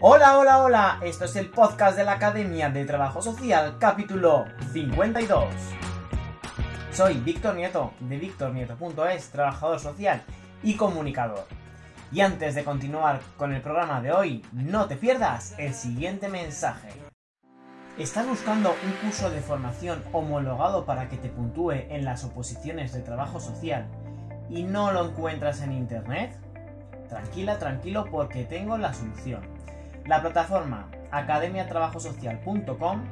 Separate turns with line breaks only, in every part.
Hola, hola, hola, esto es el podcast de la Academia de Trabajo Social, capítulo 52. Soy Víctor Nieto, de victornieto.es, trabajador social y comunicador. Y antes de continuar con el programa de hoy, no te pierdas el siguiente mensaje. ¿Estás buscando un curso de formación homologado para que te puntúe en las oposiciones de trabajo social y no lo encuentras en internet? Tranquila, tranquilo, porque tengo la solución. La plataforma academiatrabajosocial.com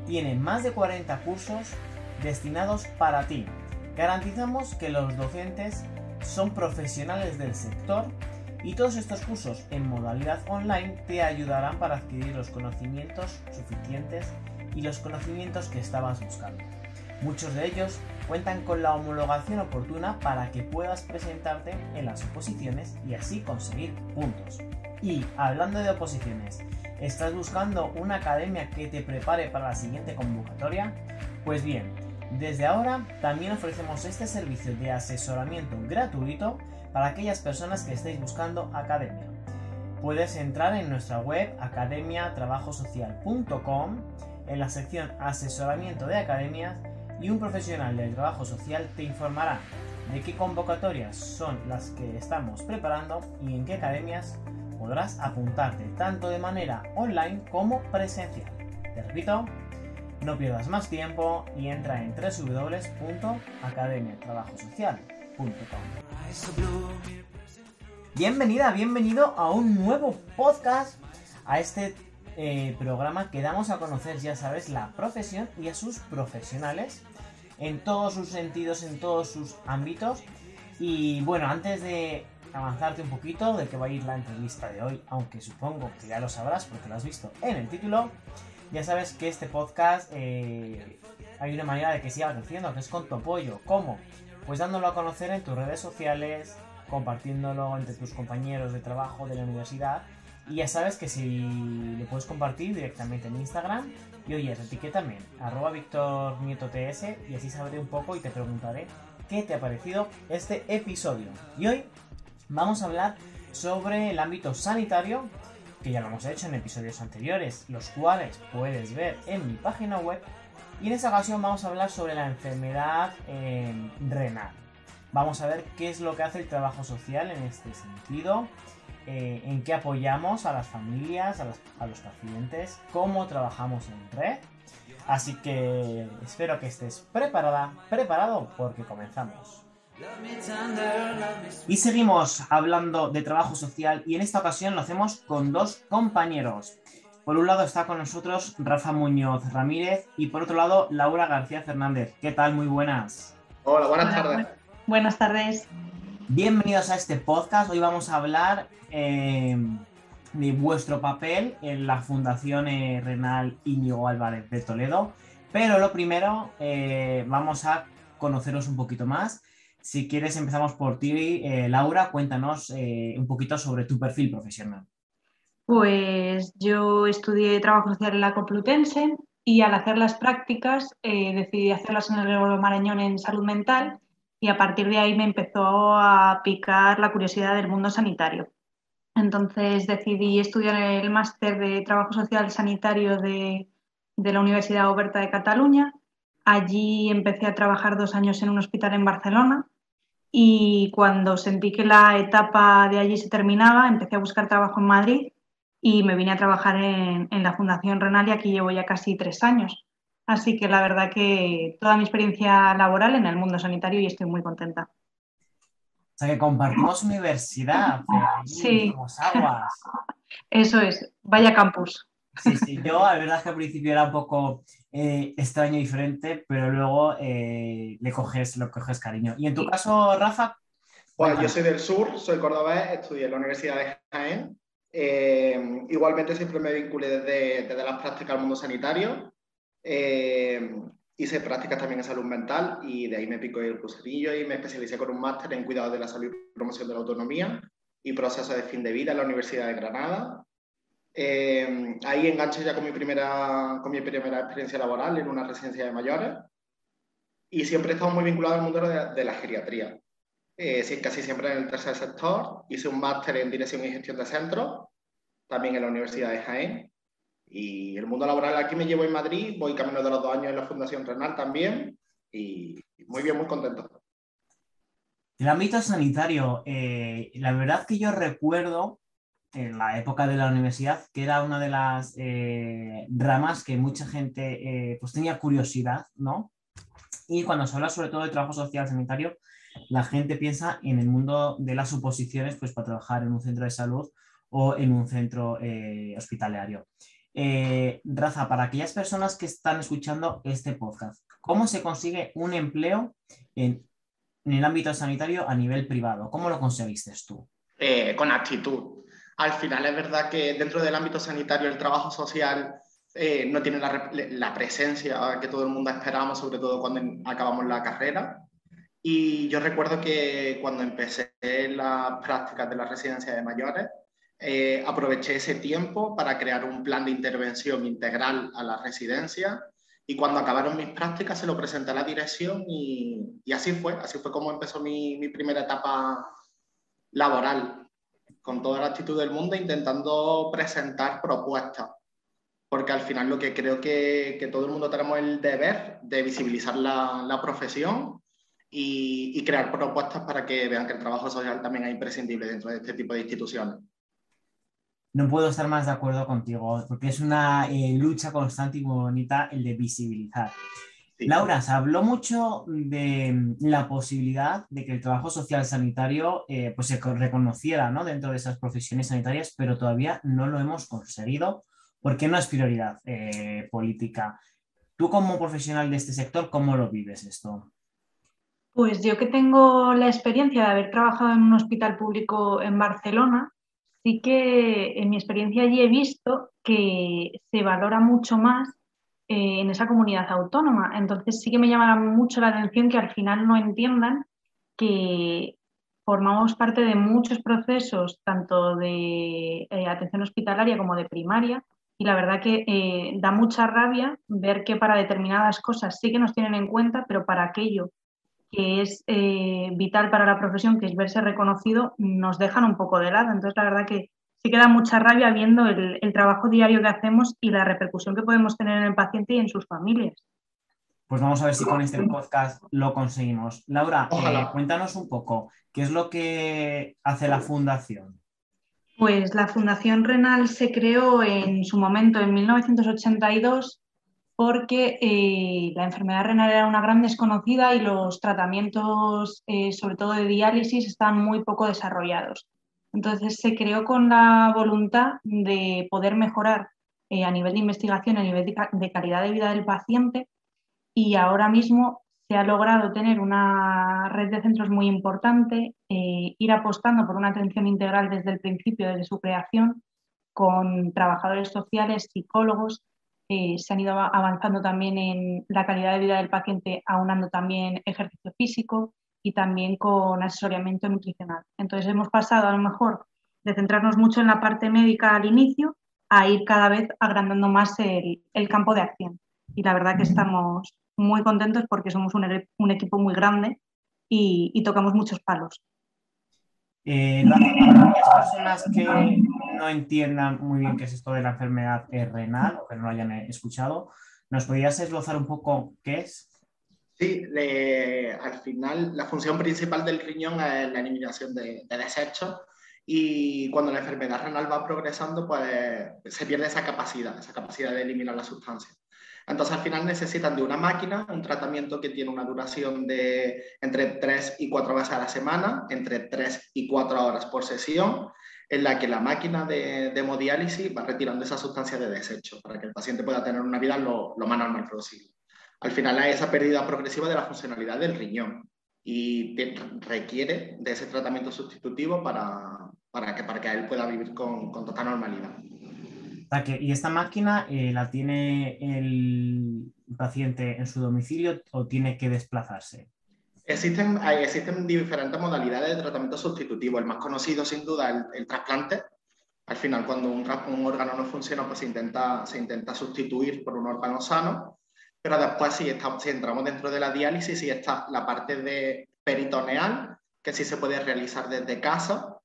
tiene más de 40 cursos destinados para ti. Garantizamos que los docentes son profesionales del sector y todos estos cursos en modalidad online te ayudarán para adquirir los conocimientos suficientes y los conocimientos que estabas buscando. Muchos de ellos cuentan con la homologación oportuna para que puedas presentarte en las oposiciones y así conseguir puntos. Y hablando de oposiciones, ¿estás buscando una academia que te prepare para la siguiente convocatoria? Pues bien, desde ahora también ofrecemos este servicio de asesoramiento gratuito para aquellas personas que estéis buscando academia. Puedes entrar en nuestra web academiatrabajosocial.com en la sección asesoramiento de academias y un profesional del trabajo social te informará de qué convocatorias son las que estamos preparando y en qué academias podrás apuntarte tanto de manera online como presencial. Te repito, no pierdas más tiempo y entra en www.academiatrabajosocial.com. Bienvenida, bienvenido a un nuevo podcast, a este programa que damos a conocer, ya sabes, la profesión y a sus profesionales en todos sus sentidos, en todos sus ámbitos. Y bueno, antes de avanzarte un poquito de qué va a ir la entrevista de hoy, aunque supongo que ya lo sabrás porque lo has visto en el título, ya sabes que este podcast hay una manera de que siga creciendo, que es con tu apoyo. ¿Cómo? Pues dándolo a conocer en tus redes sociales, compartiéndolo entre tus compañeros de trabajo de la universidad. Y ya sabes que si lo puedes compartir directamente en Instagram, y oye, etiquétame, @VictorNietoTS, y así sabré un poco y te preguntaré qué te ha parecido este episodio. Y hoy vamos a hablar sobre el ámbito sanitario, que ya lo hemos hecho en episodios anteriores, los cuales puedes ver en mi página web. Y en esta ocasión vamos a hablar sobre la enfermedad renal. Vamos a ver qué es lo que hace el trabajo social en este sentido, en qué apoyamos a las familias, a los pacientes, cómo trabajamos en red. Así que espero que estés preparado, porque comenzamos. Y seguimos hablando de trabajo social y en esta ocasión lo hacemos con dos compañeros. Por un lado está con nosotros Rafa Muñoz Ramírez y por otro lado Laura García Fernández. ¿Qué tal? Muy buenas.
Hola, buenas tardes.
Buenas tardes.
Bienvenidos a este podcast. Hoy vamos a hablar de vuestro papel en la Fundación Renal Íñigo Álvarez de Toledo. Pero lo primero, vamos a conoceros un poquito más. Si quieres, empezamos por ti, Laura. Cuéntanos un poquito sobre tu perfil profesional.
Pues yo estudié trabajo social en la Complutense y al hacer las prácticas decidí hacerlas en el Gregorio Marañón en salud mental y a partir de ahí me empezó a picar la curiosidad del mundo sanitario. Entonces decidí estudiar el máster de trabajo social sanitario de la Universidad Oberta de Cataluña. Allí empecé a trabajar 2 años en un hospital en Barcelona. Y cuando sentí que la etapa de allí se terminaba, empecé a buscar trabajo en Madrid y me vine a trabajar en la Fundación Renal y aquí llevo ya casi 3 años. Así que la verdad que toda mi experiencia laboral en el mundo sanitario y estoy muy contenta.
O sea, que compartimos universidad, allí
Sí,
somos aguas.
eso es. Vaya campus.
Sí, yo la verdad es que al principio era un poco extraño y diferente, pero luego le coges cariño. Y en tu caso, Rafa,
Pues yo
cuéntanos.
soy del sur, soy cordobés, estudié en la Universidad de Jaén. Igualmente siempre me vinculé desde las prácticas al mundo sanitario. Hice prácticas también en salud mental y de ahí me picó el gusanillo y me especialicé con un máster en cuidado de la salud y promoción de la autonomía y procesos de fin de vida en la Universidad de Granada. Ahí enganché ya con mi primera experiencia laboral en una residencia de mayores y siempre he estado muy vinculado al mundo de la geriatría. Sí, casi siempre en el tercer sector. Hice un máster en dirección y gestión de centros también en la Universidad de Jaén. Y el mundo laboral aquí me llevo en Madrid, voy camino de los 2 años en la Fundación Renal también, y muy bien, muy contento.
El ámbito sanitario, la verdad que yo recuerdo en la época de la universidad que era una de las ramas que mucha gente pues tenía curiosidad, ¿no? Y cuando se habla sobre todo de trabajo social sanitario, la gente piensa en el mundo de las oposiciones pues para trabajar en un centro de salud o en un centro hospitalario. Rafa, para aquellas personas que están escuchando este podcast, ¿cómo se consigue un empleo en el ámbito sanitario a nivel privado? ¿Cómo lo conseguiste tú?
Con actitud. Al final es verdad que dentro del ámbito sanitario el trabajo social no tiene la presencia que todo el mundo esperamos, sobre todo cuando acabamos la carrera. Y yo recuerdo que cuando empecé las prácticas de la residencia de mayores, aproveché ese tiempo para crear un plan de intervención integral a la residencia, y cuando acabaron mis prácticas se lo presenté a la dirección y así fue como empezó mi primera etapa laboral, con toda la actitud del mundo, intentando presentar propuestas, porque al final lo que creo que todo el mundo tenemos el deber de visibilizar la profesión y crear propuestas para que vean que el trabajo social también es imprescindible dentro de este tipo de instituciones.
No puedo estar más de acuerdo contigo, porque es una lucha constante y muy bonita el de visibilizar.
Sí.
Laura, se habló mucho de la posibilidad de que el trabajo social sanitario pues se reconociera, ¿no?, dentro de esas profesiones sanitarias, pero todavía no lo hemos conseguido porque no es prioridad política. Tú como profesional de este sector, ¿cómo lo vives esto?
Pues yo que tengo la experiencia de haber trabajado en un hospital público en Barcelona, sí que en mi experiencia allí he visto que se valora mucho más en esa comunidad autónoma. Entonces sí que me llama mucho la atención que al final no entiendan que formamos parte de muchos procesos, tanto de atención hospitalaria como de primaria, y la verdad que da mucha rabia ver que para determinadas cosas sí que nos tienen en cuenta, pero para aquello que es vital para la profesión, que es verse reconocido, nos dejan un poco de lado. Entonces, la verdad que sí que da mucha rabia viendo el trabajo diario que hacemos y la repercusión que podemos tener en el paciente y en sus familias.
Pues vamos a ver si con este podcast lo conseguimos. Laura,
Ojalá.
cuéntanos un poco, ¿qué es lo que hace la Fundación?
Pues la Fundación Renal se creó en su momento, en 1982, porque la enfermedad renal era una gran desconocida y los tratamientos, sobre todo de diálisis, estaban muy poco desarrollados. Entonces se creó con la voluntad de poder mejorar a nivel de investigación, a nivel de calidad de vida del paciente, y ahora mismo se ha logrado tener una red de centros muy importante, ir apostando por una atención integral desde el principio, desde su creación, con trabajadores sociales, psicólogos. Se han ido avanzando también en la calidad de vida del paciente, aunando también ejercicio físico y también con asesoramiento nutricional. Entonces hemos pasado a lo mejor de centrarnos mucho en la parte médica al inicio a ir cada vez agrandando más el campo de acción. Y la verdad que estamos muy contentos porque somos un equipo muy grande y tocamos muchos palos.
Rafa, para aquellas personas que no entiendan muy bien qué es esto de la enfermedad renal o que no lo hayan escuchado, ¿nos podrías esbozar un poco qué es?
Sí, al final la función principal del riñón es la eliminación de desechos, y cuando la enfermedad renal va progresando, pues se pierde esa capacidad de eliminar la sustancia. Entonces al final necesitan de una máquina, un tratamiento que tiene una duración de entre 3 y 4 veces a la semana, entre 3 y 4 horas por sesión, en la que la máquina de hemodiálisis va retirando esa sustancia de desecho para que el paciente pueda tener una vida lo más normal posible. Al final hay esa pérdida progresiva de la funcionalidad del riñón y requiere de ese tratamiento sustitutivo para que él pueda vivir con total normalidad.
¿Y esta máquina la tiene el paciente en su domicilio o tiene que desplazarse?
Existen diferentes modalidades de tratamiento sustitutivo. El más conocido, sin duda, es el trasplante. Al final, cuando un órgano no funciona, pues se intenta sustituir por un órgano sano. Pero después, si entramos dentro de la diálisis, sí está la parte de peritoneal, que sí se puede realizar desde casa,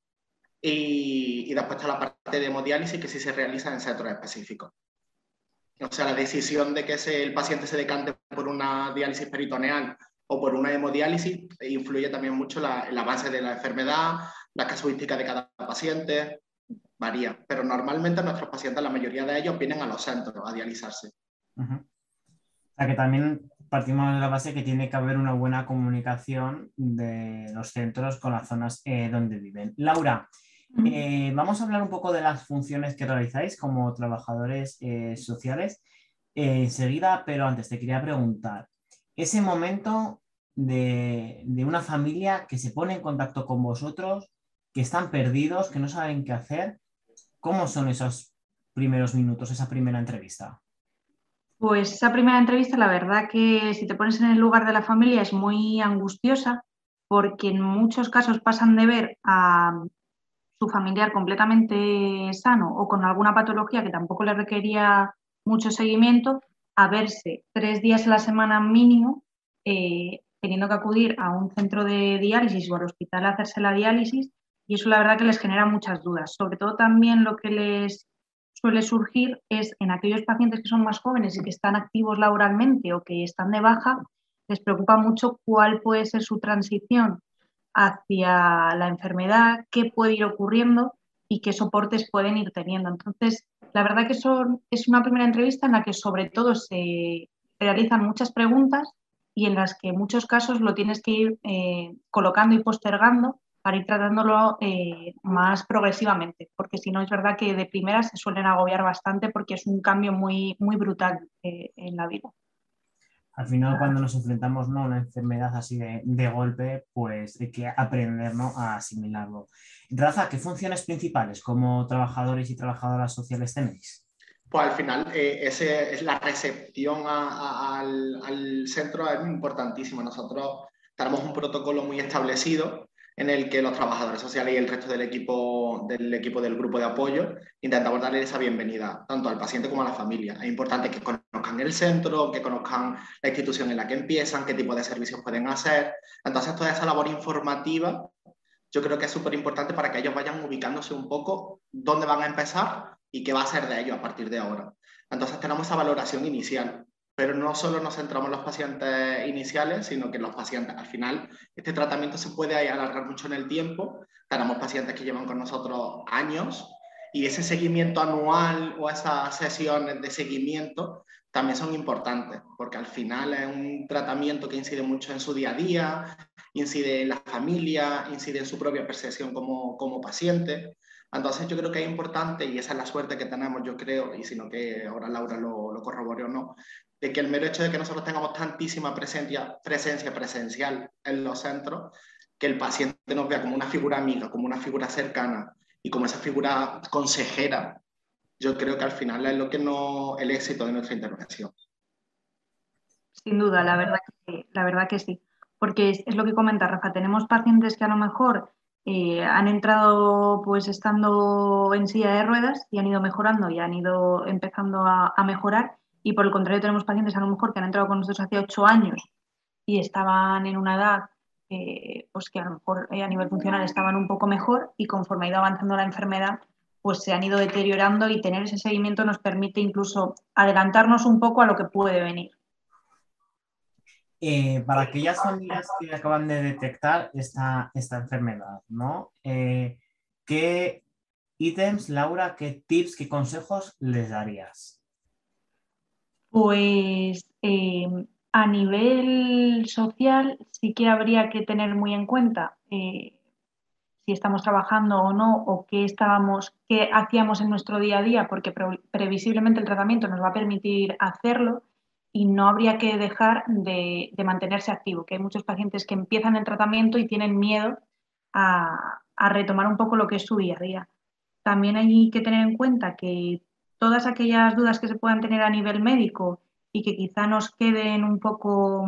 y después está la parte de hemodiálisis que sí se realiza en centros específicos. O sea, la decisión de que el paciente se decante por una diálisis peritoneal o por una hemodiálisis influye también mucho el avance de la enfermedad, la casuística de cada paciente, varía. Pero normalmente nuestros pacientes, la mayoría de ellos, vienen a los centros a dializarse.
O sea que también partimos de la base que tiene que haber una buena comunicación de los centros con las zonas donde viven. Laura, vamos a hablar un poco de las funciones que realizáis como trabajadores sociales enseguida, pero antes te quería preguntar, ese momento de una familia que se pone en contacto con vosotros, que están perdidos, que no saben qué hacer, ¿cómo son esos primeros minutos, esa primera entrevista?
Pues esa primera entrevista, la verdad que si te pones en el lugar de la familia es muy angustiosa porque en muchos casos pasan de ver a su familiar completamente sano o con alguna patología que tampoco le requería mucho seguimiento a verse 3 días a la semana mínimo teniendo que acudir a un centro de diálisis o al hospital a hacerse la diálisis y eso la verdad que les genera muchas dudas. Sobre todo también lo que les suele surgir es en aquellos pacientes que son más jóvenes y que están activos laboralmente o que están de baja, les preocupa mucho cuál puede ser su transición hacia la enfermedad, qué puede ir ocurriendo y qué soportes pueden ir teniendo. Entonces, la verdad que es una primera entrevista en la que sobre todo se realizan muchas preguntas y en las que en muchos casos lo tienes que ir colocando y postergando para ir tratándolo más progresivamente, porque si no es verdad que de primeras se suelen agobiar bastante porque es un cambio muy, muy brutal en la vida.
Al final, cuando nos enfrentamos, ¿no?, a una enfermedad así de golpe, pues hay que aprender, ¿no?, a asimilarlo. Rafa, ¿qué funciones principales como trabajadores y trabajadoras sociales tenéis?
Pues al final, es la recepción al centro es importantísima. Nosotros tenemos un protocolo muy establecido en el que los trabajadores sociales y el resto del equipo del grupo de apoyo intentamos darle esa bienvenida tanto al paciente como a la familia. Es importante que conozcan el centro, que conozcan la institución en la que empiezan, qué tipo de servicios pueden hacer. Entonces, toda esa labor informativa yo creo que es súper importante para que ellos vayan ubicándose un poco dónde van a empezar y qué va a ser de ellos a partir de ahora. Entonces tenemos esa valoración inicial, pero no solo nos centramos en los pacientes iniciales, sino que los pacientes, al final, este tratamiento se puede alargar mucho en el tiempo. Tenemos pacientes que llevan con nosotros años y ese seguimiento anual o esas sesiones de seguimiento también son importantes, porque al final es un tratamiento que incide mucho en su día a día, incide en la familia, incide en su propia percepción como paciente. Entonces yo creo que es importante, y esa es la suerte que tenemos, yo creo, y sino que ahora Laura lo corrobore o no, de que el mero hecho de que nosotros tengamos tantísima presencia presencial en los centros, que el paciente nos vea como una figura amiga, como una figura cercana y como esa figura consejera, yo creo que al final es lo que el éxito de nuestra intervención.
Sin duda, la verdad que sí. Porque es lo que comenta Rafa, tenemos pacientes que a lo mejor han entrado pues estando en silla de ruedas y han ido mejorando y han ido empezando a mejorar. Y por el contrario, tenemos pacientes a lo mejor que han entrado con nosotros hace 8 años y estaban en una edad pues que a lo mejor a nivel funcional estaban un poco mejor y conforme ha ido avanzando la enfermedad, pues se han ido deteriorando y tener ese seguimiento nos permite incluso adelantarnos un poco a lo que puede venir.
Para aquellas familias que acaban de detectar esta enfermedad, ¿no? ¿Qué ítems, Laura, qué tips, qué consejos les darías?
Pues a nivel social sí que habría que tener muy en cuenta si estamos trabajando o no, o qué hacíamos en nuestro día a día, porque previsiblemente el tratamiento nos va a permitir hacerlo y no habría que dejar de mantenerse activo, que hay muchos pacientes que empiezan el tratamiento y tienen miedo a retomar un poco lo que es su día a día. También hay que tener en cuenta que todas aquellas dudas que se puedan tener a nivel médico y que quizá nos queden un poco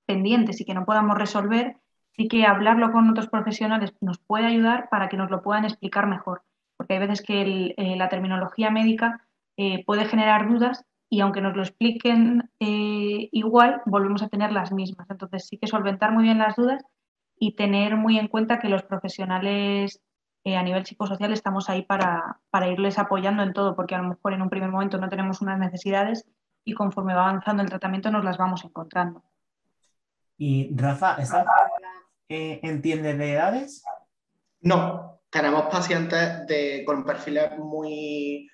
pendientes y que no podamos resolver, sí que hablarlo con otros profesionales nos puede ayudar para que nos lo puedan explicar mejor, porque hay veces que la terminología médica puede generar dudas y aunque nos lo expliquen igual, volvemos a tener las mismas. Entonces sí que solventar muy bien las dudas y tener muy en cuenta que los profesionales a nivel psicosocial estamos ahí para irles apoyando en todo, porque a lo mejor en un primer momento no tenemos unas necesidades y conforme va avanzando el tratamiento nos las vamos encontrando.
Y Rafa, ¿esta enfermedad entiende de edades?
No, tenemos pacientes con perfiles muy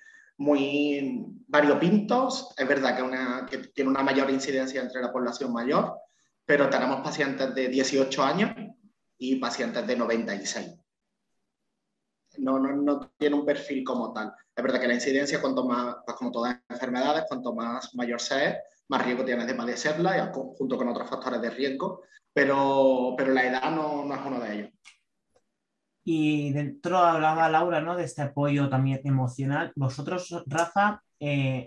variopintos. Es verdad que tiene una mayor incidencia entre la población mayor, pero tenemos pacientes de 18 años y pacientes de 96. No tiene un perfil como tal. Es verdad que la incidencia, cuanto más, pues como todas las enfermedades, cuanto más mayor sea, más riesgo tienes de padecerla, junto con otros factores de riesgo, pero la edad no es uno de ellos.
Y dentro hablaba Laura, ¿no? De este apoyo también emocional. Vosotros, Rafa,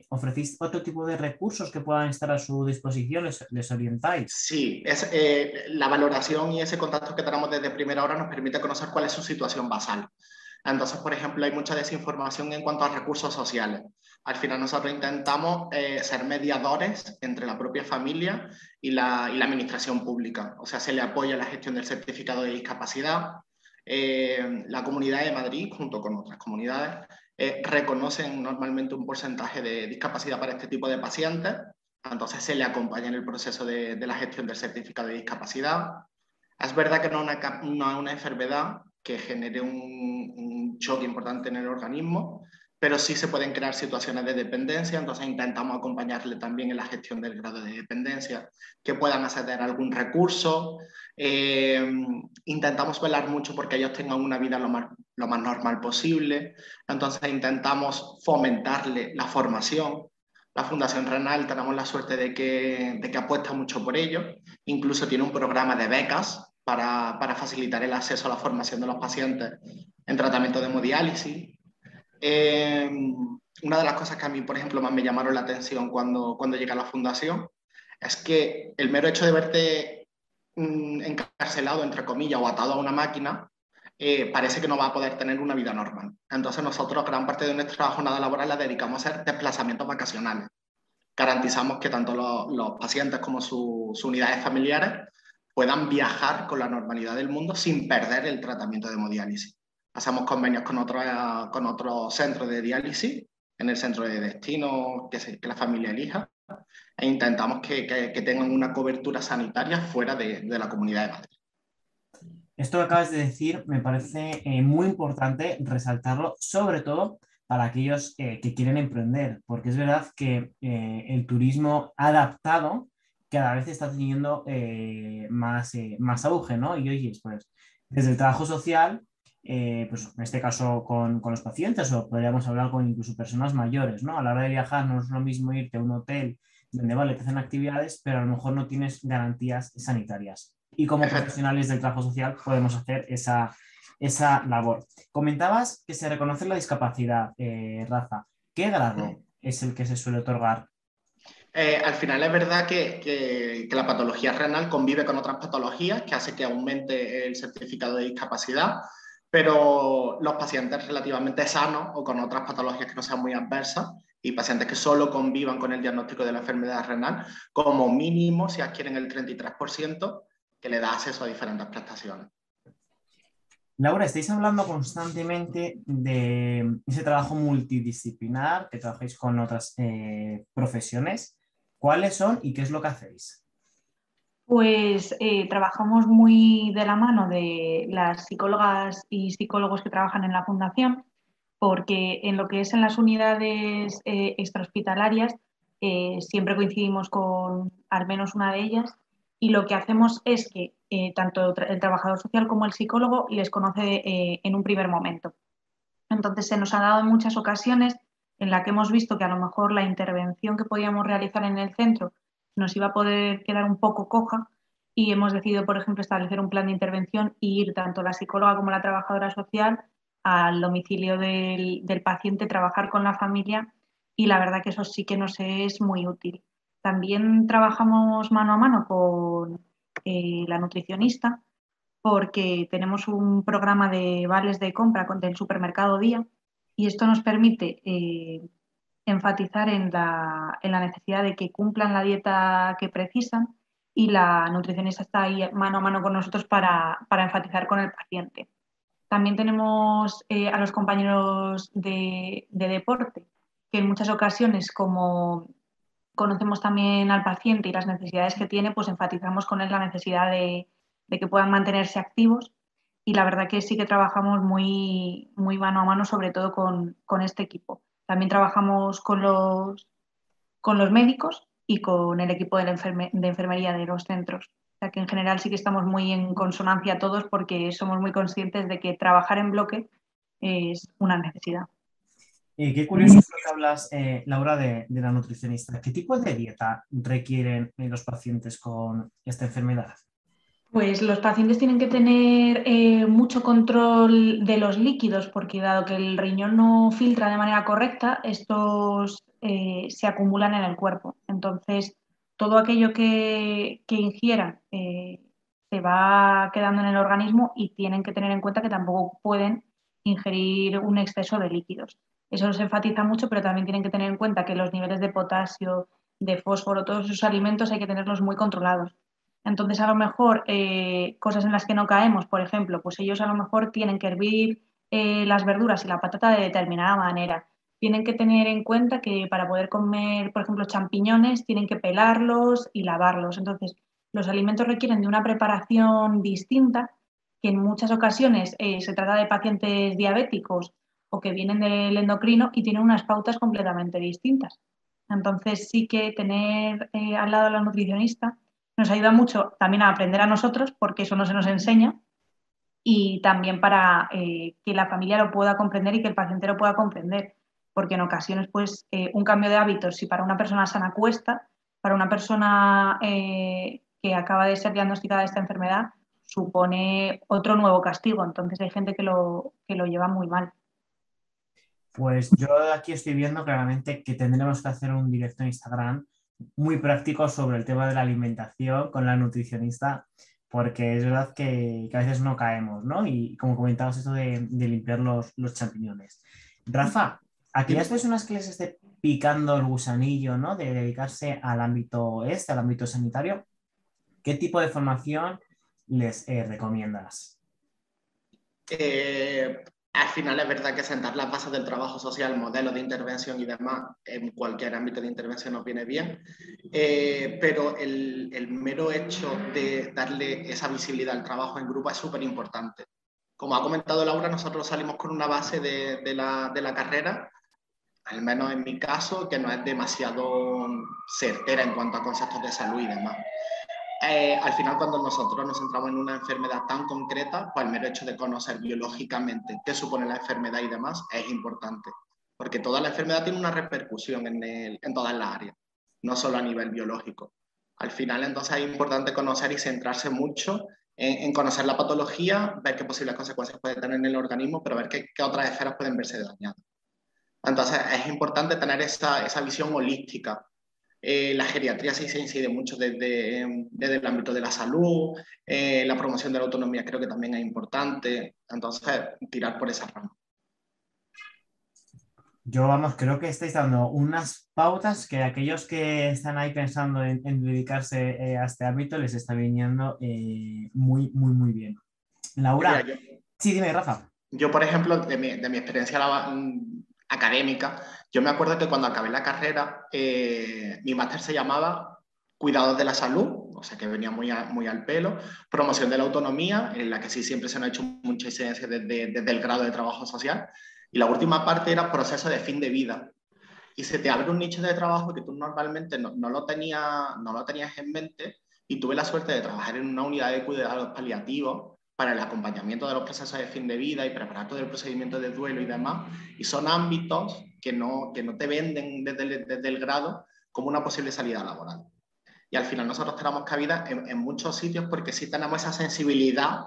ofrecéis otro tipo de recursos que puedan estar a su disposición, les orientáis.
Sí, la valoración y ese contacto que tenemos desde primera hora nos permite conocer cuál es su situación basal. Entonces, por ejemplo, hay mucha desinformación en cuanto a recursos sociales. Al final nosotros intentamos ser mediadores entre la propia familia y la administración pública. O sea, se le apoya la gestión del certificado de discapacidad. La Comunidad de Madrid, junto con otras comunidades, reconocen normalmente un porcentaje de discapacidad para este tipo de pacientes. Entonces se le acompaña en el proceso de la gestión del certificado de discapacidad. Es verdad que no es una enfermedad que genere un choque importante en el organismo, pero sí se pueden crear situaciones de dependencia, entonces intentamos acompañarle también en la gestión del grado de dependencia, que puedan acceder a algún recurso. Intentamos velar mucho porque ellos tengan una vida lo más normal posible, entonces intentamos fomentarle la formación. La Fundación Renal tenemos la suerte de que apuesta mucho por ello, incluso tiene un programa de becas para facilitar el acceso a la formación de los pacientes en tratamiento de hemodiálisis. Una de las cosas que a mí, por ejemplo, más me llamaron la atención cuando llegué a la fundación es que el mero hecho de verte encarcelado, entre comillas, o atado a una máquina, parece que no va a poder tener una vida normal. Entonces nosotros gran parte de nuestra jornada laboral la dedicamos a hacer desplazamientos vacacionales. Garantizamos que tanto los pacientes como sus unidades familiares puedan viajar con la normalidad del mundo sin perder el tratamiento de hemodiálisis. Hacemos convenios con otros centros de diálisis en el centro de destino que la familia elija e intentamos que tengan una cobertura sanitaria fuera de la Comunidad de Madrid.
Esto que acabas de decir me parece muy importante resaltarlo, sobre todo para aquellos que quieren emprender, porque es verdad que el turismo adaptado cada vez está teniendo más auge, ¿no? Y oye, pues desde el trabajo social, pues en este caso con los pacientes o podríamos hablar con incluso personas mayores, ¿no? A la hora de viajar no es lo mismo irte a un hotel donde, vale, te hacen actividades, pero a lo mejor no tienes garantías sanitarias y como profesionales del trabajo social podemos hacer esa labor. Comentabas que se reconoce la discapacidad, Rafa. ¿Qué grado es el que se suele otorgar?
Al final es verdad que la patología renal convive con otras patologías que hace que aumente el certificado de discapacidad, pero los pacientes relativamente sanos o con otras patologías que no sean muy adversas y pacientes que solo convivan con el diagnóstico de la enfermedad renal, como mínimo si adquieren el 33%, que le da acceso a diferentes prestaciones.
Laura, estáis hablando constantemente de ese trabajo multidisciplinar, que trabajáis con otras profesiones. ¿Cuáles son y qué es lo que hacéis?
Pues trabajamos muy de la mano de las psicólogas y psicólogos que trabajan en la fundación, porque en lo que es en las unidades extrahospitalarias siempre coincidimos con al menos una de ellas y lo que hacemos es que tanto el trabajador social como el psicólogo les conoce en un primer momento. Entonces se nos ha dado en muchas ocasiones en la que hemos visto que a lo mejor la intervención que podíamos realizar en el centro nos iba a poder quedar un poco coja y hemos decidido, por ejemplo, establecer un plan de intervención e ir tanto la psicóloga como la trabajadora social al domicilio del paciente, trabajar con la familia y la verdad que eso sí que nos es muy útil. También trabajamos mano a mano con la nutricionista porque tenemos un programa de vales de compra del supermercado Día y esto nos permite enfatizar en la necesidad de que cumplan la dieta que precisan y la nutricionista está ahí mano a mano con nosotros para enfatizar con el paciente. También tenemos a los compañeros de deporte, que en muchas ocasiones, como conocemos también al paciente y las necesidades que tiene, pues enfatizamos con él la necesidad de que puedan mantenerse activos. Y la verdad que sí que trabajamos muy, muy mano a mano, sobre todo con este equipo. También trabajamos con los médicos y con el equipo de enfermería de los centros. O sea que en general sí que estamos muy en consonancia todos porque somos muy conscientes de que trabajar en bloque es una necesidad.
Y qué curioso es lo que hablas, Laura, de la nutricionista. ¿Qué tipo de dieta requieren los pacientes con esta enfermedad?
Pues los pacientes tienen que tener mucho control de los líquidos porque dado que el riñón no filtra de manera correcta, estos se acumulan en el cuerpo. Entonces, todo aquello que ingieran se va quedando en el organismo y tienen que tener en cuenta que tampoco pueden ingerir un exceso de líquidos. Eso se enfatiza mucho, pero también tienen que tener en cuenta que los niveles de potasio, de fósforo, todos esos alimentos hay que tenerlos muy controlados. Entonces, a lo mejor, cosas en las que no caemos, por ejemplo, pues ellos a lo mejor tienen que hervir las verduras y la patata de determinada manera. Tienen que tener en cuenta que para poder comer, por ejemplo, champiñones, tienen que pelarlos y lavarlos. Entonces, los alimentos requieren de una preparación distinta, que en muchas ocasiones se trata de pacientes diabéticos o que vienen del endocrino y tienen unas pautas completamente distintas. Entonces, sí que tener al lado a la nutricionista nos ayuda mucho también a aprender a nosotros, porque eso no se nos enseña, y también para que la familia lo pueda comprender y que el paciente lo pueda comprender, porque en ocasiones pues un cambio de hábitos, si para una persona sana cuesta, para una persona que acaba de ser diagnosticada de esta enfermedad supone otro nuevo castigo, entonces hay gente que lo lleva muy mal.
Pues yo aquí estoy viendo claramente que tendremos que hacer un directo en Instagram muy práctico sobre el tema de la alimentación con la nutricionista, porque es verdad que a veces no caemos, ¿no? Y como comentabas, esto de limpiar los champiñones. Rafa, aquellas personas que les esté picando el gusanillo, ¿no? De dedicarse al ámbito al ámbito sanitario, ¿qué tipo de formación les recomiendas?
Al final es verdad que sentar las bases del trabajo social, modelos de intervención y demás, en cualquier ámbito de intervención nos viene bien, pero el mero hecho de darle esa visibilidad al trabajo en grupo es súper importante. Como ha comentado Laura, nosotros salimos con una base de la carrera, al menos en mi caso, que no es demasiado certera en cuanto a conceptos de salud y demás. Al final, cuando nosotros nos centramos en una enfermedad tan concreta, pues el mero hecho de conocer biológicamente qué supone la enfermedad y demás es importante, porque toda la enfermedad tiene una repercusión en todas las áreas, no solo a nivel biológico. Al final, entonces, es importante conocer y centrarse mucho en conocer la patología, ver qué posibles consecuencias puede tener en el organismo, pero ver qué otras esferas pueden verse dañadas. Entonces, es importante tener esa visión holística. La geriatría sí se incide mucho desde el ámbito de la salud, la promoción de la autonomía creo que también es importante, entonces tirar por esa rama.
Yo, vamos, creo que estáis dando unas pautas que aquellos que están ahí pensando en dedicarse a este ámbito les está viniendo muy, muy, muy bien.
Mira,
Laura, sí, dime, Rafa.
yo, por ejemplo, de mi experiencia académica, yo me acuerdo que cuando acabé la carrera, mi máster se llamaba Cuidados de la Salud, o sea que venía muy al pelo, Promoción de la Autonomía, en la que sí siempre se nos ha hecho mucha incidencia desde el grado de trabajo social, y la última parte era Proceso de Fin de Vida. Y se te abre un nicho de trabajo que tú normalmente no lo tenías en mente, y tuve la suerte de trabajar en una unidad de cuidados paliativos para el acompañamiento de los procesos de fin de vida y preparar todo el procedimiento de duelo y demás. Y son ámbitos que no te venden desde el grado como una posible salida laboral. Y al final nosotros tenemos cabida en muchos sitios porque sí tenemos esa sensibilidad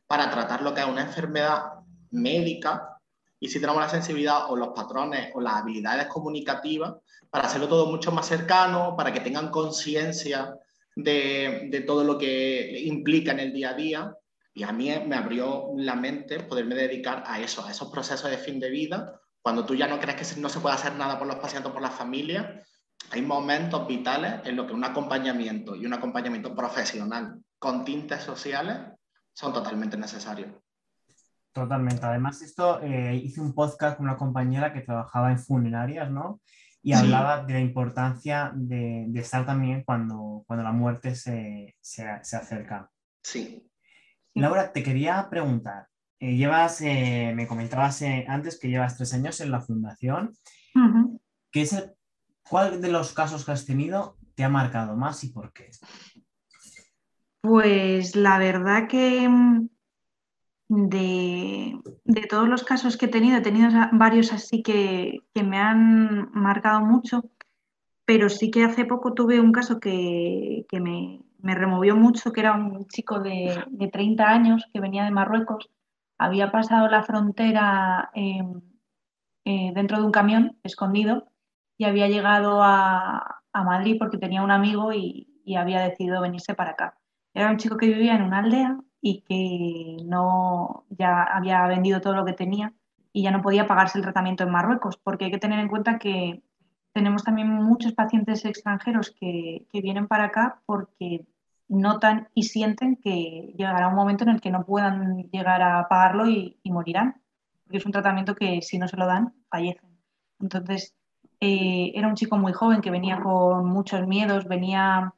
para tratar lo que es una enfermedad médica y sí tenemos la sensibilidad o los patrones o las habilidades comunicativas para hacerlo todo mucho más cercano, para que tengan conciencia de todo lo que implica en el día a día. Y a mí me abrió la mente poderme dedicar a eso, a esos procesos de fin de vida, cuando tú ya no crees que no se puede hacer nada por los pacientes o por las familias. Hay momentos vitales en los que un acompañamiento y un acompañamiento profesional con tintes sociales son totalmente necesarios.
Totalmente. Además, esto hice un podcast con una compañera que trabajaba en funerarias, ¿no? Y
Sí,
hablaba de la importancia de estar también cuando la muerte se acerca.
sí.
Sí.
Laura, te quería preguntar, me comentabas antes que llevas 3 años en la fundación.
Ujú.
¿Qué es cuál de los casos que has tenido te ha marcado más y por qué?
Pues la verdad que de todos los casos que he tenido varios así que me han marcado mucho, pero sí que hace poco tuve un caso que me removió mucho, que era un chico de 30 años que venía de Marruecos, había pasado la frontera dentro de un camión escondido y había llegado a Madrid porque tenía un amigo y había decidido venirse para acá. Era un chico que vivía en una aldea y que no, ya había vendido todo lo que tenía y ya no podía pagarse el tratamiento en Marruecos, porque hay que tener en cuenta que tenemos también muchos pacientes extranjeros que vienen para acá porque notan y sienten que llegará un momento en el que no puedan llegar a pagarlo y morirán, porque es un tratamiento que si no se lo dan, fallecen. Entonces, era un chico muy joven que venía con muchos miedos, venía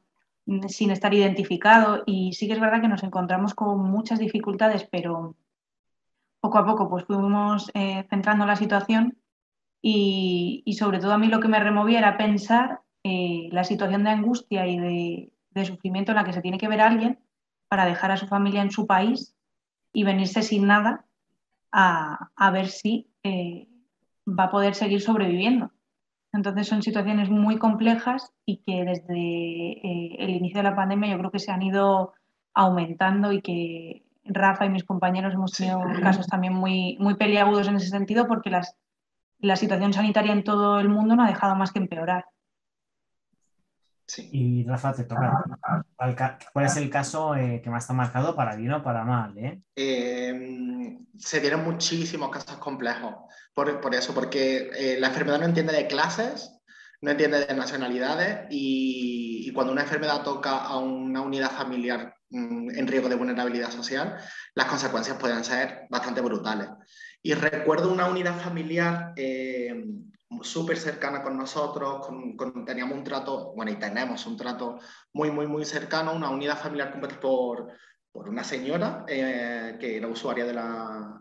sin estar identificado y sí que es verdad que nos encontramos con muchas dificultades, pero poco a poco pues fuimos centrando la situación y sobre todo a mí lo que me removía era pensar la situación de angustia y de sufrimiento en la que se tiene que ver alguien para dejar a su familia en su país y venirse sin nada a ver si va a poder seguir sobreviviendo. Entonces son situaciones muy complejas y que desde el inicio de la pandemia yo creo que se han ido aumentando y que Rafa y mis compañeros hemos
Sí,
tenido casos también muy peliagudos en ese sentido porque la situación sanitaria en todo el mundo no ha dejado más que empeorar.
sí.
Y Rafa, te toca a ti. ¿Cuál es el caso que más te ha marcado para bien o para mal, eh?
Se dieron muchísimos casos complejos por eso, porque la enfermedad no entiende de clases, no entiende de nacionalidades y cuando una enfermedad toca a una unidad familiar en riesgo de vulnerabilidad social, las consecuencias pueden ser bastante brutales. Y recuerdo una unidad familiar súper cercana con nosotros, teníamos un trato, bueno, y tenemos un trato muy cercano, una unidad familiar compuesta por una señora que era usuaria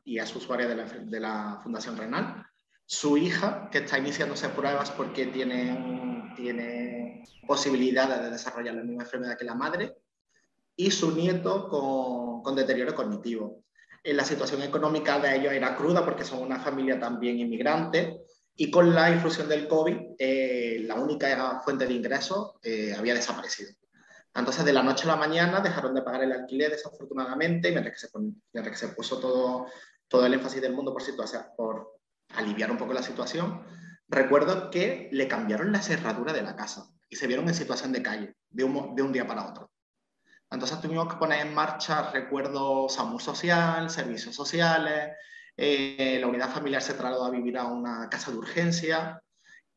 y es usuaria de la Fundación Renal, su hija, que está iniciándose pruebas porque tiene posibilidades de desarrollar la misma enfermedad que la madre, y su nieto con deterioro cognitivo. La situación económica de ellos era cruda porque son una familia también inmigrante y con la infusión del COVID la única fuente de ingresos había desaparecido. Entonces, de la noche a la mañana dejaron de pagar el alquiler, desafortunadamente, mientras que se puso todo el énfasis del mundo por aliviar un poco la situación. Recuerdo que le cambiaron la cerradura de la casa y se vieron en situación de calle de un día para otro. Entonces tuvimos que poner en marcha, recuerdo, SAMUR social, servicios sociales, la unidad familiar se trasladó a vivir a una casa de urgencia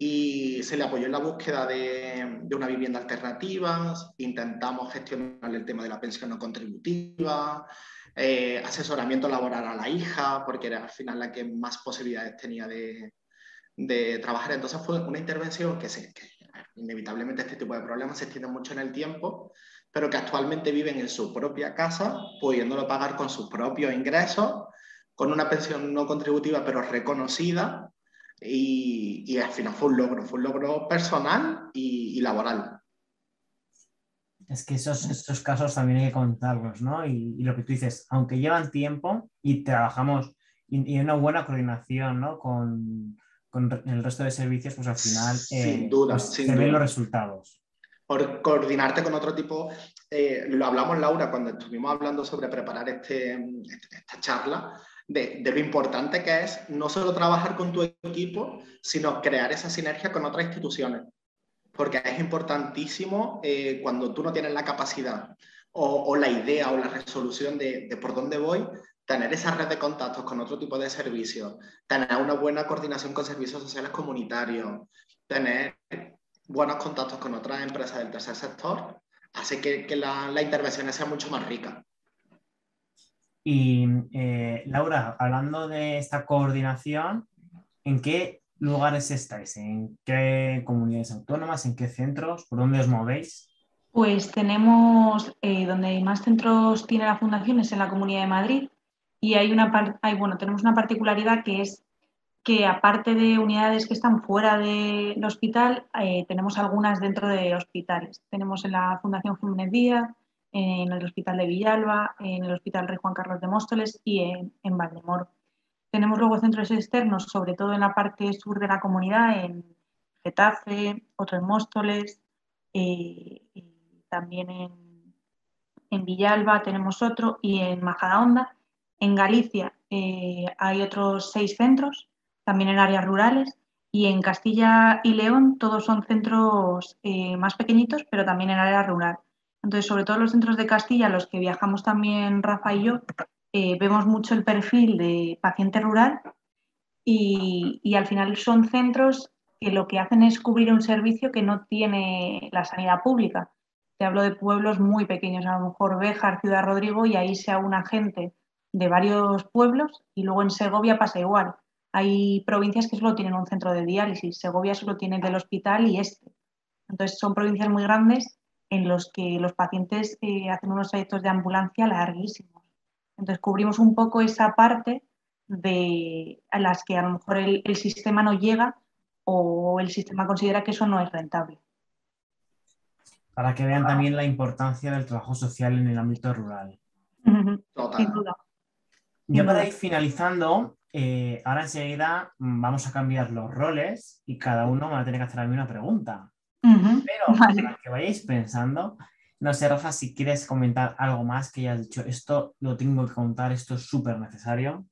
y se le apoyó en la búsqueda de una vivienda alternativa, intentamos gestionar el tema de la pensión no contributiva, asesoramiento laboral a la hija, porque era al final la que más posibilidades tenía de trabajar. Entonces fue una intervención que inevitablemente este tipo de problemas se extienden mucho en el tiempo, pero que actualmente viven en su propia casa, pudiéndolo pagar con sus propios ingresos, con una pensión no contributiva pero reconocida, y al final fue un logro personal y laboral.
Es que esos casos también hay que contarlos, ¿no? Y lo que tú dices, aunque llevan tiempo y trabajamos y una buena coordinación, ¿no? Con el resto de servicios, pues al final
Sin duda,
pues
sin
se ven los
duda.
resultados.
Por coordinarte con otro tipo, lo hablamos Laura cuando estuvimos hablando sobre preparar esta charla, de lo importante que es no solo trabajar con tu equipo, sino crear esa sinergia con otras instituciones, porque es importantísimo cuando tú no tienes la capacidad o la idea o la resolución de por dónde voy, tener esa red de contactos con otro tipo de servicios, tener una buena coordinación con servicios sociales comunitarios, tener buenos contactos con otras empresas del tercer sector, hace que las intervenciones sean mucho más ricas.
Y Laura, hablando de esta coordinación, ¿en qué lugares estáis? ¿En qué comunidades autónomas? ¿En qué centros? ¿Por dónde os movéis?
Pues tenemos, donde más centros tiene la fundación es en la Comunidad de Madrid y tenemos una particularidad que es que aparte de unidades que están fuera del hospital, tenemos algunas dentro de hospitales. Tenemos en la Fundación Jiménez Díaz, en el Hospital de Villalba, en el Hospital Rey Juan Carlos de Móstoles y en Valdemoro. Tenemos luego centros externos, sobre todo en la parte sur de la comunidad, en Getafe, otro en Móstoles, y también en Villalba tenemos otro y en Majadahonda. En Galicia hay otros 6 centros, también en áreas rurales. Y en Castilla y León todos son centros más pequeñitos, pero también en área rural. Entonces, sobre todo los centros de Castilla, los que viajamos también Rafa y yo, vemos mucho el perfil de paciente rural y al final son centros que lo que hacen es cubrir un servicio que no tiene la sanidad pública. Te hablo de pueblos muy pequeños, a lo mejor Béjar, Ciudad Rodrigo, y ahí se aúna gente de varios pueblos y luego en Segovia pasa igual. Hay provincias que solo tienen un centro de diálisis, Segovia solo tiene el del hospital y este. Entonces son provincias muy grandes en los que los pacientes hacen unos trayectos de ambulancia larguísimos. Entonces cubrimos un poco esa parte de a las que a lo mejor el sistema no llega o el sistema considera que eso no es rentable.
Para que vean también la importancia del trabajo social en el ámbito rural.
Sin
Total.
duda,
Ya
sin
para
duda.
ir finalizando, ahora enseguida vamos a cambiar los roles y cada uno me va a tener que hacer a mí una pregunta. Pero
Vale.
para que vayáis pensando, no sé, Rafa, si quieres comentar algo más que hayas dicho, esto lo tengo que contar, esto es súper necesario.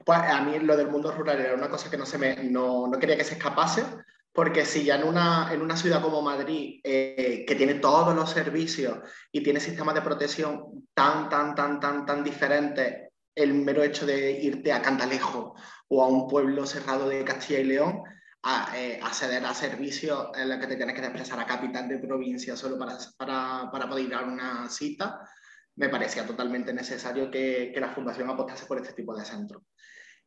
Pues a mí lo del mundo rural era una cosa que no quería que se escapase, porque si ya en una ciudad como Madrid, que tiene todos los servicios y tiene sistemas de protección tan diferentes, el mero hecho de irte a Cantalejo o a un pueblo cerrado de Castilla y León, acceder a servicios en los que te tienes que desplazar a capital de provincia solo para poder ir a una cita, me parecía totalmente necesario que la Fundación apostase por este tipo de centros.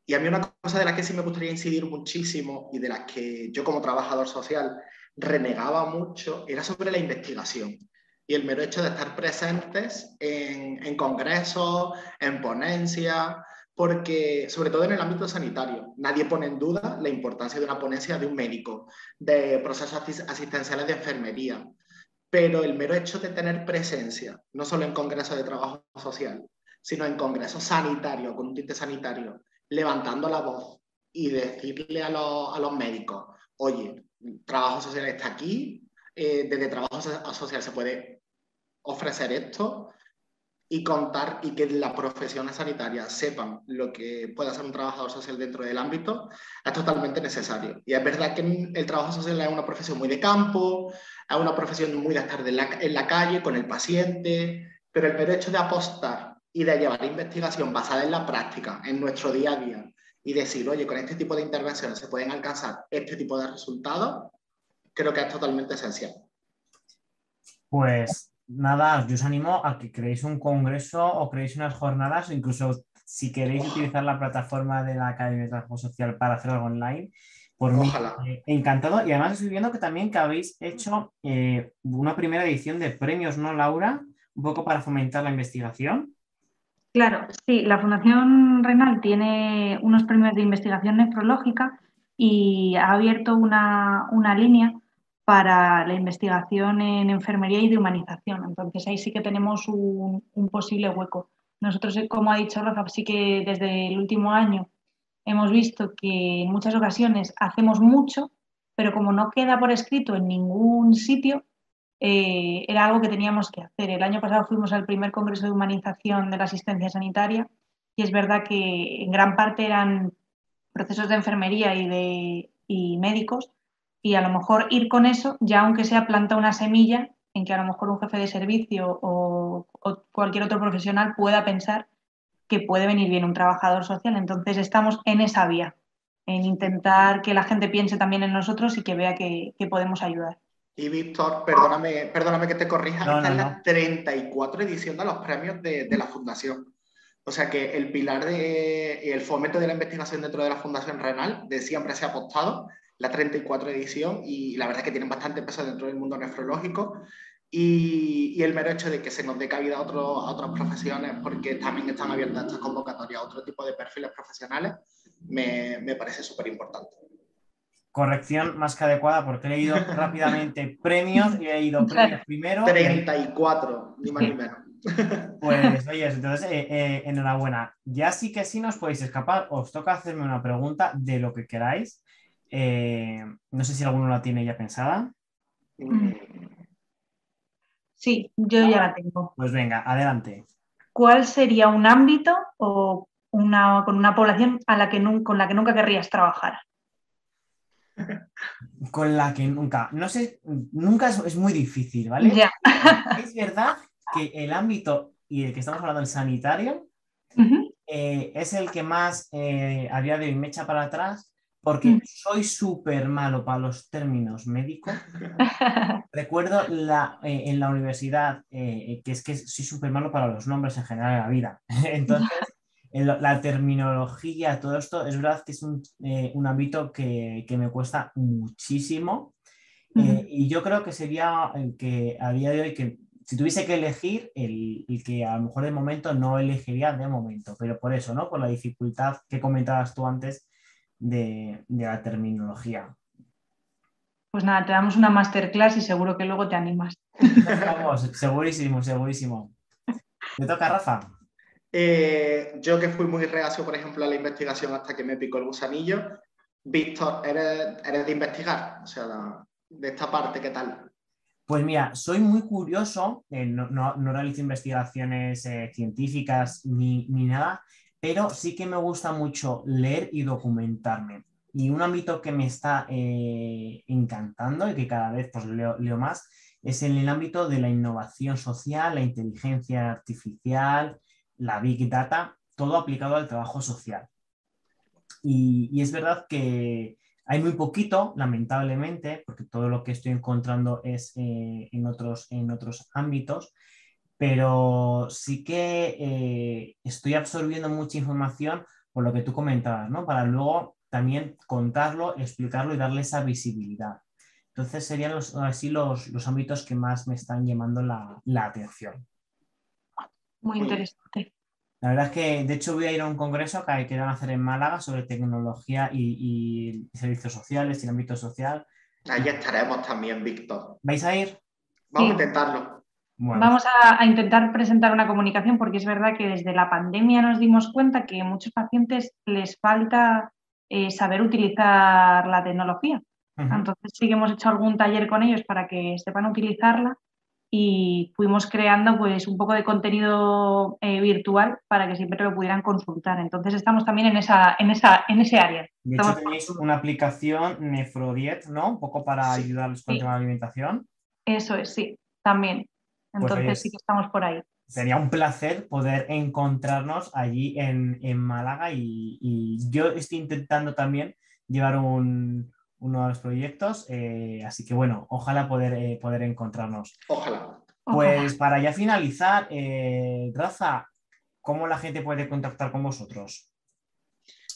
Y a mí una cosa de las que sí me gustaría incidir muchísimo y de las que yo como trabajador social renegaba mucho era sobre la investigación y el mero hecho de estar presentes en congresos, en ponencias, porque sobre todo en el ámbito sanitario, nadie pone en duda la importancia de una ponencia de un médico, de procesos asistenciales de enfermería, pero el mero hecho de tener presencia, no solo en congresos de trabajo social, sino en congresos sanitarios, con un tinte sanitario, levantando la voz y decirle a los médicos, oye, trabajo social está aquí, desde trabajo social se puede ofrecer esto, y contar y que las profesiones sanitarias sepan lo que puede hacer un trabajador social dentro del ámbito es totalmente necesario. Y es verdad que el trabajo social es una profesión muy de campo, es una profesión muy de estar en la calle con el paciente, pero el mero hecho de apostar y de llevar investigación basada en la práctica, en nuestro día a día, y decir, oye, con este tipo de intervenciones se pueden alcanzar este tipo de resultados, creo que es totalmente esencial.
Pues nada, yo os animo a que creéis un congreso o creéis unas jornadas o incluso si queréis utilizar la plataforma de la Academia de Trabajo Social para hacer algo online, por mí
Ojalá.
encantado. Y además estoy viendo que también que habéis hecho una primera edición de premios, ¿no, Laura? Un poco para fomentar la investigación.
Claro, sí, la Fundación Renal tiene unos premios de investigación nefrológica y ha abierto una línea para la investigación en enfermería y de humanización. Entonces ahí sí que tenemos un posible hueco. Nosotros, como ha dicho Rafa, sí que desde el último año hemos visto que en muchas ocasiones hacemos mucho, pero como no queda por escrito en ningún sitio, era algo que teníamos que hacer. El año pasado fuimos al primer Congreso de Humanización de la Asistencia Sanitaria y es verdad que en gran parte eran procesos de enfermería y médicos y a lo mejor ir con eso, ya aunque sea planta una semilla en que a lo mejor un jefe de servicio o cualquier otro profesional pueda pensar que puede venir bien un trabajador social. Entonces estamos en esa vía, en intentar que la gente piense también en nosotros y que vea que podemos ayudar.
Y Víctor, perdóname que te corrija,
No,
esta
no,
es
no.
la 34 edición de los premios de la Fundación. O sea que el pilar y el fomento de la investigación dentro de la Fundación Renal de siempre se ha apostado, la 34 edición, y la verdad es que tienen bastante peso dentro del mundo nefrológico. Y el mero hecho de que se nos dé cabida a otras profesiones, porque también están abiertas estas convocatorias a otro tipo de perfiles profesionales, me parece súper importante.
Corrección más que adecuada, porque he leído rápidamente premios y he leído premios primero.
34, ni más ni menos.
Pues oye, entonces enhorabuena. Ya sí que sí nos podéis escapar. Os toca hacerme una pregunta de lo que queráis. No sé si alguno la tiene ya pensada.
Sí, yo ya la tengo.
Pues venga, adelante.
¿Cuál sería un ámbito o con una población con la que nunca querrías trabajar?
Con la que nunca, no sé, nunca es muy difícil, ¿vale?
Ya.
Es verdad que el ámbito y el que estamos hablando, el sanitario, es el que más a día de hoy me echa para atrás porque soy súper malo para los términos médicos. Recuerdo en la universidad que es que soy súper malo para los nombres en general de la vida. Entonces, la terminología, todo esto, es verdad que es un ámbito que me cuesta muchísimo. Y yo creo que sería el que a día de hoy, que si tuviese que elegir, el que a lo mejor de momento no elegiría de momento, pero por eso, ¿no? Por la dificultad que comentabas tú antes de la terminología.
Pues nada, te damos una masterclass y seguro que luego te animas.
Vamos, segurísimo, segurísimo. ¿Le toca a Rafa?
Yo que fui muy reacio, por ejemplo, a la investigación hasta que me picó el gusanillo. Víctor, ¿eres de investigar? O sea, de esta parte, ¿qué tal?
Pues mira, soy muy curioso, no realizo investigaciones científicas ni nada, pero sí que me gusta mucho leer y documentarme. Y un ámbito que me está encantando y que cada vez pues, leo más es en el ámbito de la innovación social, la inteligencia artificial, la big data, todo aplicado al trabajo social. Y es verdad que hay muy poquito, lamentablemente, porque todo lo que estoy encontrando es en otros ámbitos, pero sí que estoy absorbiendo mucha información por lo que tú comentabas, ¿no? Para luego también contarlo, explicarlo y darle esa visibilidad. Entonces serían así los ámbitos que más me están llamando la atención.
Muy interesante.
La verdad es que, de hecho, voy a ir a un congreso que van a hacer en Málaga sobre tecnología y servicios sociales y el ámbito social.
Ahí estaremos también, Víctor.
¿Vais a ir?
Vamos a
Sí.
intentarlo.
Bueno,
Vamos a intentar presentar una comunicación porque es verdad que desde la pandemia nos dimos cuenta que a muchos pacientes les falta saber utilizar la tecnología. Entonces sí que hemos hecho algún taller con ellos para que sepan utilizarla y fuimos creando pues un poco de contenido virtual para que siempre lo pudieran consultar. Entonces estamos también en ese área.
de hecho tenéis una aplicación Nefrodiet, ¿no? Un poco para ayudarles con el
Sí,
tema de la alimentación.
eso es, sí, también.
Pues oye,
Entonces sí que estamos por ahí.
sería un placer poder encontrarnos allí en Málaga y yo estoy intentando también llevar uno de los proyectos, así que bueno, ojalá poder encontrarnos.
Ojalá.
Pues para ya finalizar, Rafa, ¿cómo la gente puede contactar con vosotros?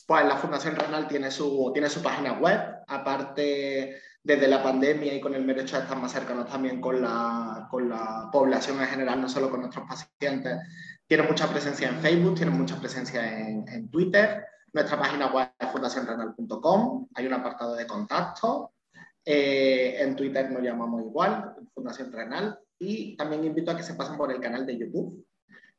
Pues la Fundación Renal tiene su página web, aparte desde la pandemia y con el mero hecho de estar más cercanos también con la población en general, no solo con nuestros pacientes. Tiene mucha presencia en Facebook, tiene mucha presencia en Twitter. Nuestra página web es fundacionrenal.com, hay un apartado de contacto. En Twitter nos llamamos igual, Fundación Renal. Y también invito a que se pasen por el canal de YouTube,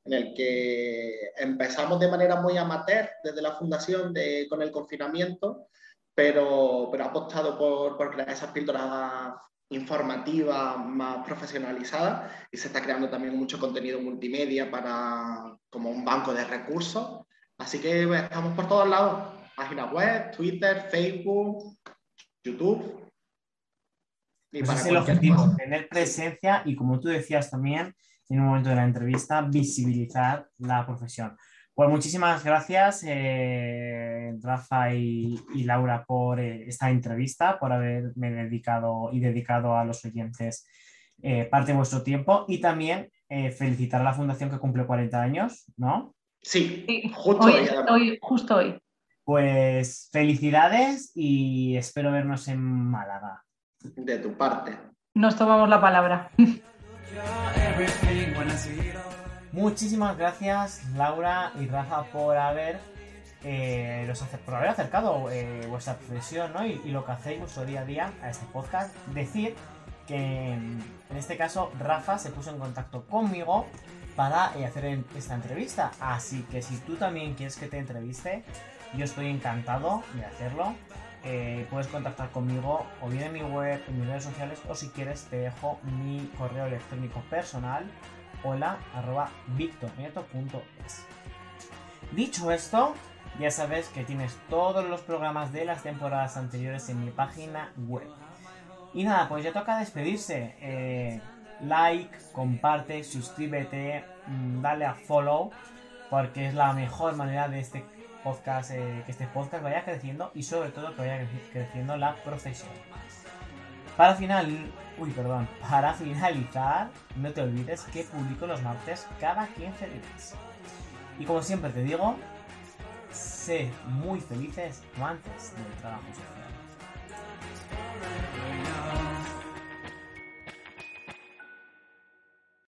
en el que empezamos de manera muy amateur desde la fundación con el confinamiento, pero ha apostado por crear esas píldoras informativas más profesionalizadas y se está creando también mucho contenido multimedia como un banco de recursos. Así que estamos por todos lados, página web, Twitter, Facebook, YouTube. Y
Pues
para
es el
cualquier
objetivo,
cosa.
tener presencia y como tú decías también en un momento de la entrevista, visibilizar la profesión. Pues muchísimas gracias, Rafa y Laura, por esta entrevista, por haberme dedicado a los oyentes parte de vuestro tiempo y también felicitar a la fundación que cumple 40 años, ¿no?
Sí,
Sí,
justo hoy, además.
justo hoy.
Pues felicidades y espero vernos en Málaga.
De tu parte.
Nos tomamos la palabra.
Muchísimas gracias, Laura y Rafa, por haber acercado vuestra profesión, ¿no? y lo que hacéis vuestro día a día a este podcast. Decir que en este caso Rafa se puso en contacto conmigo para hacer esta entrevista, así que si tú también quieres que te entreviste, yo estoy encantado de hacerlo. Puedes contactar conmigo o bien en mi web, en mis redes sociales, o si quieres te dejo mi correo electrónico personal, hola@victornieto.es. Dicho esto, ya sabes que tienes todos los programas de las temporadas anteriores en mi página web. Y nada, pues ya toca despedirse. Like, comparte, suscríbete, dale a follow, porque es la mejor manera de que este podcast vaya creciendo y sobre todo que vaya creciendo la profesión. Para finalizar, no te olvides que publico los martes cada 15 días. Y como siempre te digo, sé muy felices amantes del trabajo social.